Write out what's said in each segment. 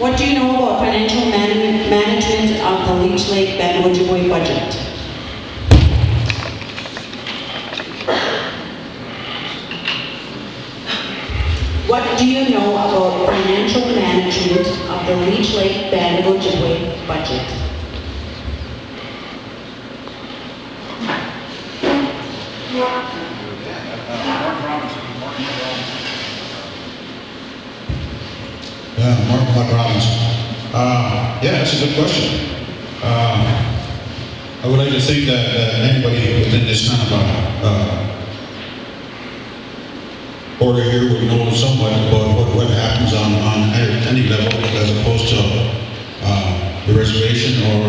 What do you know about financial management of the Leech Lake Band Ojibwe budget? What do you know about financial management of the Leech Lake Band Ojibwe budget? Mark Robbins. Yeah, that's a good question. I would like to think that anybody within this kind of order here would know somewhat about what happens on any level, as opposed to the reservation or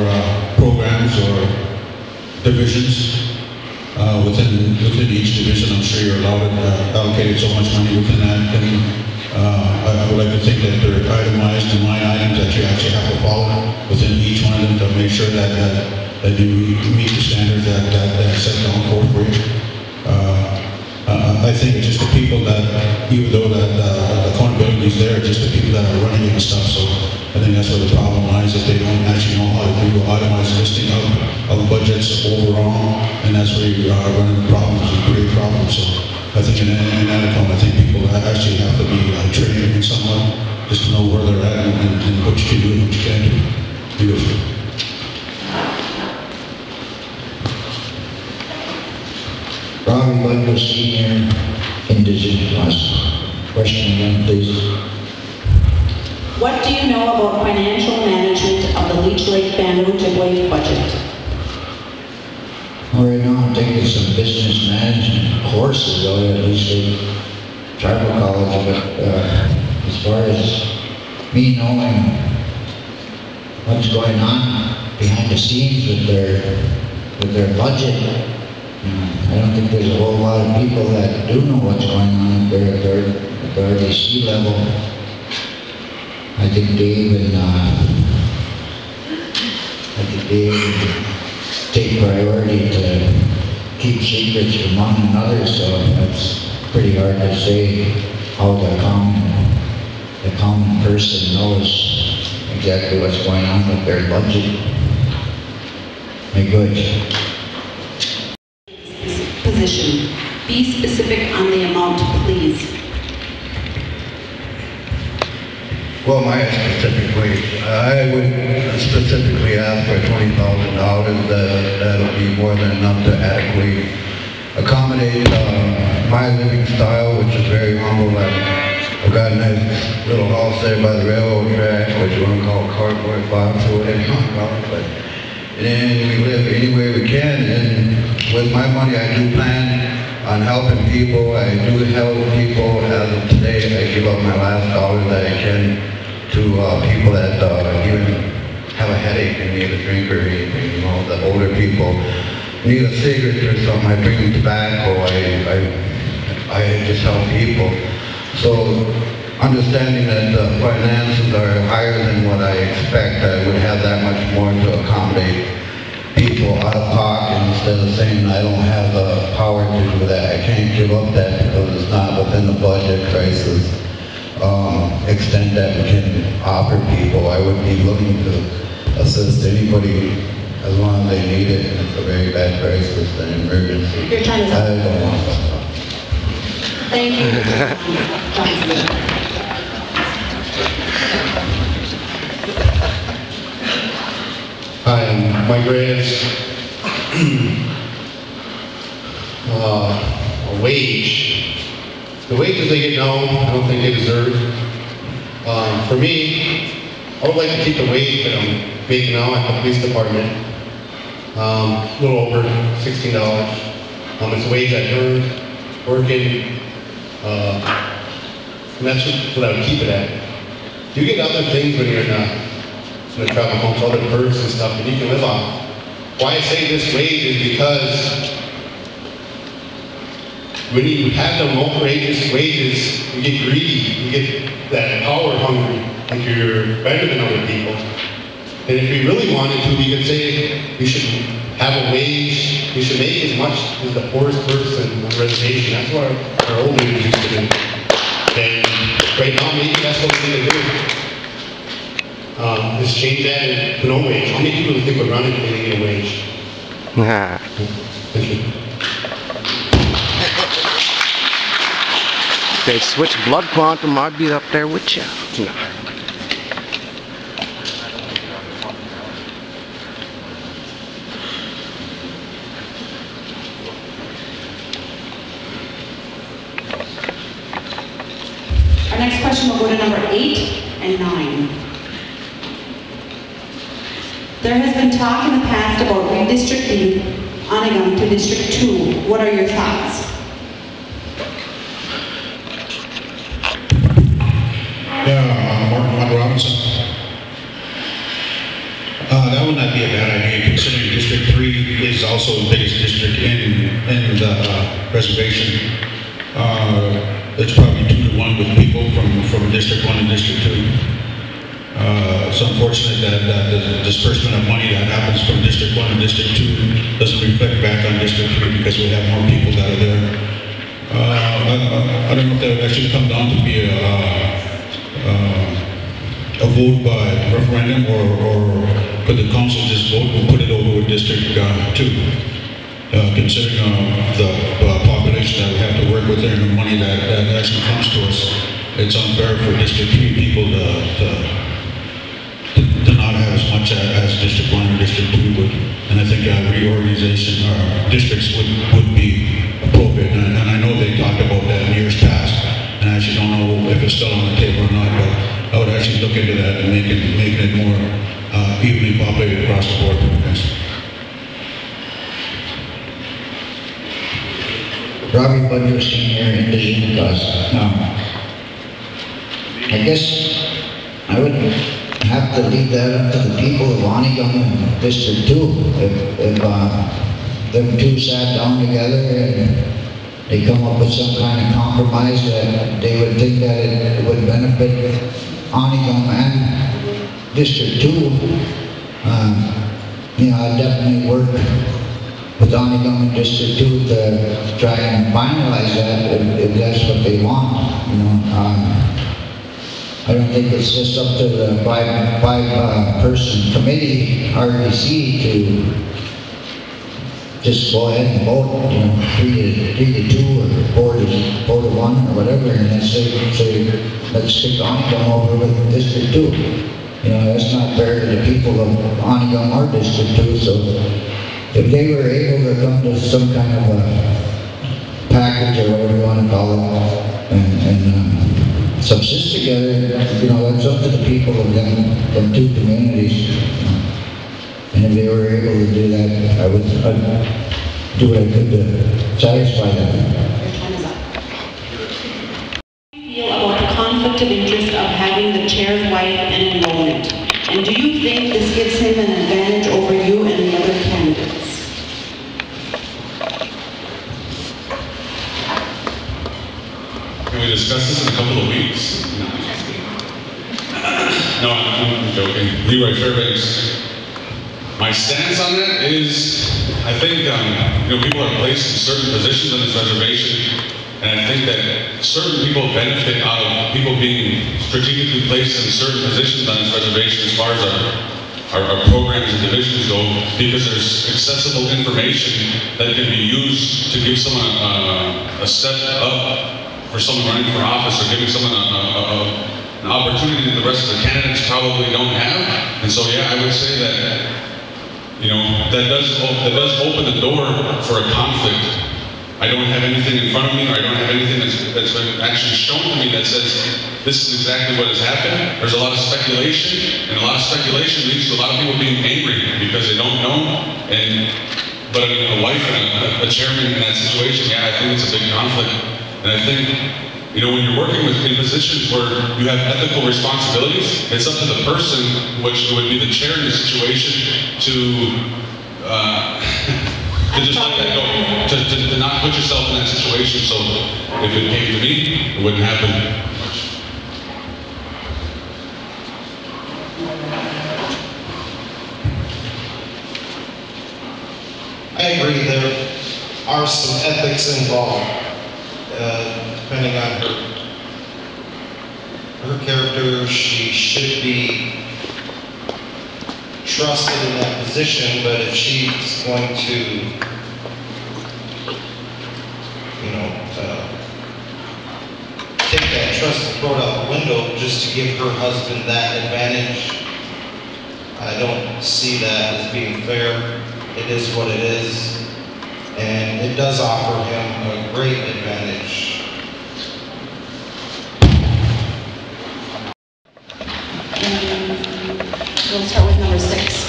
programs or divisions within each division. I'm sure you're allocated so much money within that. And I would like to think that they're itemized and line items that you actually have to follow within each one of them to make sure that you meet the standards that set down for you. I think it's just the people that, even though that accountability is there, just the people that are running it and stuff. So I think that's where the problem lies, that they don't actually know how to do itemized listing of budgets overall, and that's where you are running the problems, the great problems. So I think in that account, I think people actually have to be trained in someone just to know where they're at and what you can do and what you can't do. Beautiful. Robbie Butler, Senior, Indigenous. Question again, please. What do you know about financial management of the Leech Lake Band Ojibwe budget? Well, right now I'm taking some business management courses out at Leech Lake Tribal College, but as far as me knowing what's going on behind the scenes with their budget, I don't think there's a whole lot of people that do know what's going on at their RDC level. I think Dave would take priority to keep secrets from one another, so that's pretty hard to say how the common person knows exactly what's going on with their budget. Very good. Position. Be specific on the amount, please. Well, my specific wage, I would specifically ask for $20,000. That'll be more than enough to adequately accommodate my living style, which is very humble. I've got a nice little house there by the railroad track, which you want to call a cardboard box or whatever you want to call it. But and we live anywhere we can, and with my money I do plan on helping people. I do help people. As of today, I give up my last dollar that I can to people that even have a headache and need a drink or anything. You know, the older people need a cigarette or something. I bring them tobacco. I just help people. So understanding that the finances are higher than what I expect, I would have that much more to accommodate people out of pocket, instead of saying I don't have the power to do that. I can't give up that because it's not within the budget crisis extent that we can offer people. I would be willing to assist anybody as long as they need it, and it's a very bad crisis and emergency. Your time is up. I don't want to. Thank you. Hi, I'm Mike Reyes. A wage. The wages they get now, I don't think they deserve. For me, I would like to keep the wage that I'm making now at the police department. A little over $16. It's a wage I earned working, and that's what I would keep it at. You get other things when you're in the travel homes, other perks and stuff that you can live on. Why I say this wage is because when you have them outrageous wages, you get greedy, you get that power hungry, like you're better than other people. And if we really wanted to, we could say we should have a wage, we should make as much as the poorest person on the reservation. That's what our old leaders used to do. And right now, maybe that's what we need to do. is change that to no wage. How many people do you think would run it if they didn't get a wage? Thank you. They switch blood quantum, I'd be up there with you. No. Our next question will go to number 8 and 9. There has been talk in the past about redistricting Anigam to District 2. What are your thoughts? Martin Robinson. That would not be a bad idea, considering District 3 is also the biggest district in the reservation. It's probably 2-to-1 with people from District 1 and District 2. It's unfortunate that the disbursement of money that happens from District 1 and District 2 doesn't reflect back on District 3 because we have more people that are there. I don't know if that would actually come down to be a vote by referendum, or could the council just vote and put it over with District 2? Considering the population that we have to work with there and the money that actually comes to us, it's unfair for District 3 people to not have as much as District 1 or District 2 would. And I think reorganization districts would be appropriate. And I know they talked about that in years past, and I actually don't know if it's still on the table or not, but I would actually look into that and making it more evenly populated across the board. Yes. Robbie Budger Senior, Indigenous Cause. I guess I would have to leave that up to the people of Anigam and District 2. If them two sat down together and they come up with some kind of compromise that they would think that it would benefit Anigam and District 2, I'd definitely work with Anigam and District 2 to try and finalize that if that's what they want. I don't think it's just up to the five-person committee, RDC, to just go ahead and vote, 3-2 or 4-1 or whatever, and then say let's stick Anigam over with District 2. That's not fair to the people of Anigam or District 2. So if they were able to come to some kind of a package or whatever you want to call it, and subsist together, that's up to the people of them two communities. And if they were able to do that, I'd do what I could to satisfy them. Your time is up. How do you feel about the conflict of interest of having the chair's wife and enrollment? And do you think this gives him an advantage over you and the other candidates? Can we discuss this in a couple of weeks? No, I'm joking. Leroy Fairbanks. My stance on that is, I think people are placed in certain positions on this reservation, and I think that certain people benefit out of people being strategically placed in certain positions on this reservation as far as our programs and divisions go, because there's accessible information that can be used to give someone a step up for someone running for office, or giving someone an opportunity that the rest of the candidates probably don't have. And so, yeah, I would say that that does open the door for a conflict. I don't have anything in front of me, or I don't have anything that's been actually shown to me that says this is exactly what has happened. There's a lot of speculation, and a lot of speculation leads to a lot of people being angry because they don't know. But a wife and a chairman in that situation, yeah, I think it's a big conflict. And I think, when you're working in positions where you have ethical responsibilities, it's up to the person, which would be the chair in the situation, to just let that go, to not put yourself in that situation. So if it came to me, it wouldn't happen. I agree, there are some ethics involved, depending on her character. She should be trusted in that position, but if she's going to, you know, take that trust and throw it out the window just to give her husband that advantage, I don't see that as being fair. It is what it is, and it does offer him a great advantage. We'll start with number 6.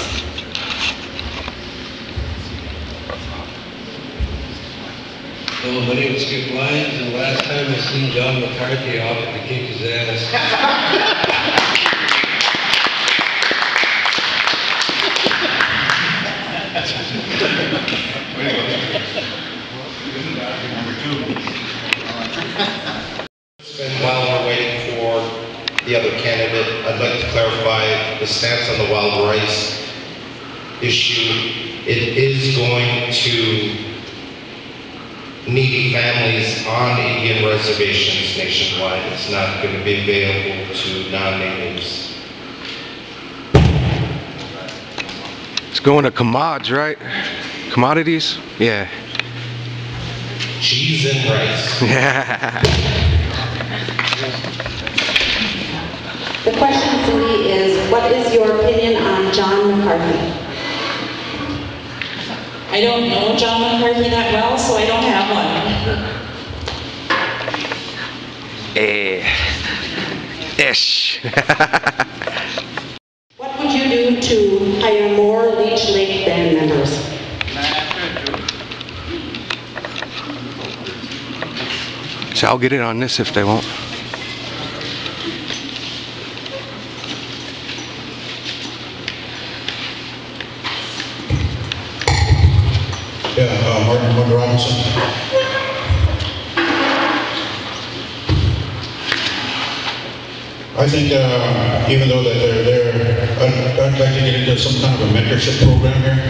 Well, my name is Skip Lyons, and last time I seen John McCarthy, I offered to kick his ass. While we're waiting for the other candidate, I'd like to clarify the stance on the wild rice issue. It is going to needy families on Indian reservations nationwide. It's not going to be available to non-natives. It's going to commodities, right? Commodities? Yeah. Cheese and rice. The question, Cindy, is what is your opinion on John McCarthy? I don't know John McCarthy that well, so I don't have one. Ish. What would you do to hire more Leech Lake band members? So I'll get in on this if they won't. Yeah, Martin Robinson. I think even though that they're there, I'd like to get into some kind of a mentorship program here.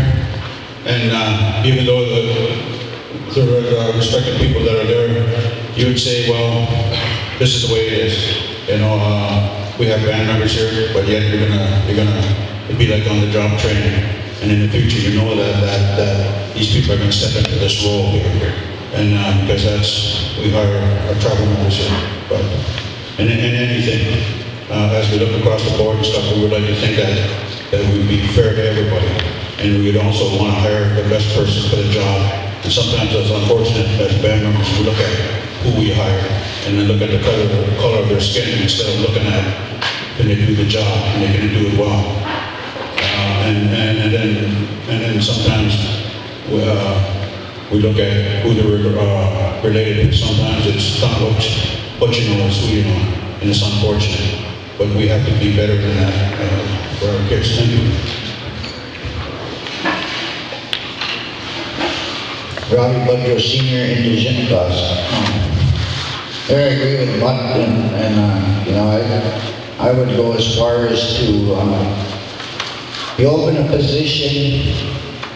And even though the respected people that are there, you would say, well, this is the way it is. You know, we have band members here, but yet you're gonna be like on the job training. And in the future, you know that these people are going to step into this role here. And because we hire our tribal members here. But in anything, as we look across the board and stuff, we would like to think that we would be fair to everybody. And we would also want to hire the best person for the job. And sometimes it's unfortunate as band members, we look at who we hire and then look at the color of their skin instead of looking at can they do the job and they can do it well. And then sometimes we look at who they're related to. Sometimes it's not what you know is who you know, and it's unfortunate. But we have to be better than that for our kids. Thank you. Robbie Budrow, Senior, Indigenous class. I agree with Bud, and you know, I would go as far as to you open a position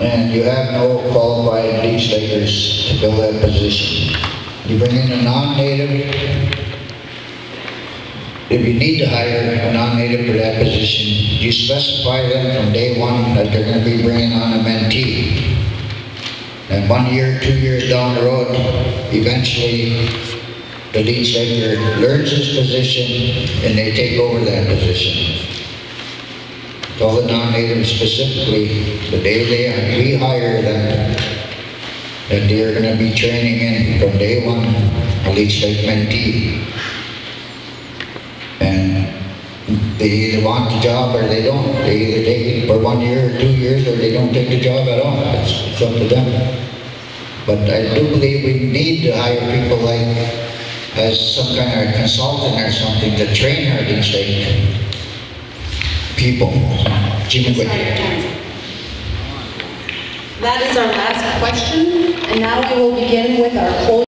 and you have no qualified Leech Lakers to fill that position. You bring in a non-native. If you need to hire a non-native for that position, you specify them from day one that they're going to be bringing on a mentee. And 1 year, 2 years down the road, eventually the Leech Laker learns his position and they take over that position. All the non-natives specifically, the day we hire them, that they're going to be training in from day one a Leech Lake mentee. And they either want the job or they don't. They either take it for 1 year or 2 years or they don't take the job at all. It's up to them. But I do believe we need to hire people like as some kind of consultant or something to train our Leech Lake people. That is our last question, and now we will begin with our closing.